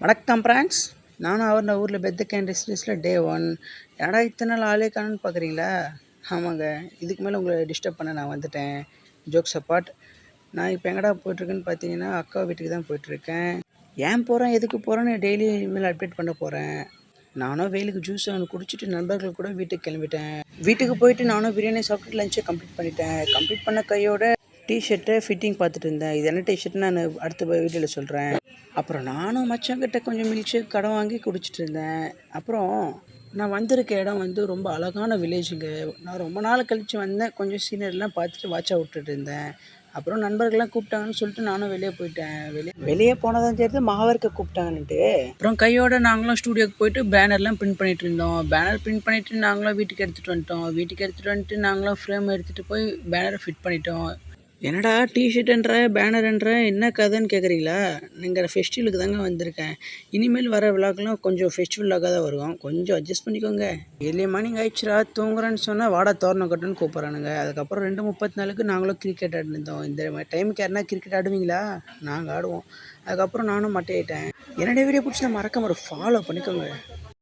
வணக்கம் ஃப்ரெண்ட்ஸ். நானும் அவர் ஊரில் பெத்த இண்டஸ்ட்ரீஸில் டே 1. ஏடா இத்தனை நாள் ஆளே காணுன்னு பார்க்குறீங்களா? ஆமாங்க, இதுக்கு மேலே உங்களை டிஸ்டர்ப் பண்ண நான் வந்துட்டேன். Jokes apart. நான் இப்போ எங்கடா போயிட்டுருக்கேன்னு பார்த்தீங்கன்னா, அக்கா வீட்டுக்கு தான் போயிட்டுருக்கேன். ஏன் போகிறேன், எதுக்கு போகிறேன்னு டெய்லி இனிமேல் அப்டேட் பண்ண போகிறேன். நானும் வெயிலுக்கு ஜூஸ் ஒன்று குடிச்சிட்டு நண்பர்கள் கூட வீட்டுக்கு கிளம்பிட்டேன். வீட்டுக்கு போயிட்டு நானும் பிரியாணி சாப்பிட்டு லஞ்சை கம்ப்ளீட் பண்ணிட்டேன். கம்ப்ளீட் பண்ண கையோட டிஷர்ட்டை ஃபிட்டிங் பார்த்துட்டு இருந்தேன். இது என்ன டிஷர்ட்னு நான் அடுத்த வீடியோவில் சொல்கிறேன். அப்புறம் நானும் மச்சாங்கிட்ட கொஞ்சம் மில்க் ஷேக் கடன் வாங்கி குடிச்சிட்டு இருந்தேன். அப்புறம் நான் வந்திருக்க இடம் ரொம்ப அழகான வில்லேஜுங்க. நான் ரொம்ப நாள் கழித்து வந்தேன். கொஞ்சம் சீனரிலாம் பார்த்துட்டு வாட்சாக விட்டுட்டு இருந்தேன். அப்புறம் நண்பர்கள்லாம் கூப்பிட்டாங்கன்னு சொல்லிட்டு நானும் வெளியே போயிட்டேன். வெளியே போனதான் தெரியுது மாவர்க்க கூப்பிட்டாங்கன்ட்டு. அப்புறம் கையோட நாங்களும் ஸ்டூடியோக்கு போயிட்டு பேனர்லாம் பிரிண்ட் பண்ணிட்டு இருந்தோம். பேனர் பிரிண்ட் பண்ணிவிட்டு நாங்களும் வீட்டுக்கு எடுத்துகிட்டு வந்துட்டோம். வீட்டுக்கு எடுத்துகிட்டு வந்துட்டு நாங்களும் ஃப்ரேம் எடுத்துகிட்டு போய் பேனரை ஃபிட் பண்ணிட்டோம். என்னடா டிஷர்ட்டுன்ற பேனருன்ற என்ன கதைன்னு கேட்குறீங்களா? நீங்கள் ஃபெஸ்டிவலுக்கு தாங்க வந்திருக்கேன். இனிமேல் வர விழாக்கெல்லாம் கொஞ்சம் ஃபெஸ்டிவல் விழாக்காக தான் வருவோம். கொஞ்சம் அட்ஜஸ்ட் பண்ணிக்கோங்க. 7 மணி ஆயிடுச்சுரா தூங்குறேன்னு சொன்னால் வாடா தோரணம் கட்டுன்னு கூப்பிட்றானுங்க. அதுக்கப்புறம் 2:34 நாங்களும் கிரிக்கெட் ஆடிருந்தோம். இந்த டைமுக்கு யாருனா கிரிக்கெட் ஆடுவீங்களா? நாங்கள் ஆடுவோம். அதுக்கப்புறம் நானும் மட்டையிட்டேன். என்னுடைய வீடியோ பிடிச்சா மறக்காம ஒரு ஃபாலோ பண்ணிக்கோங்க.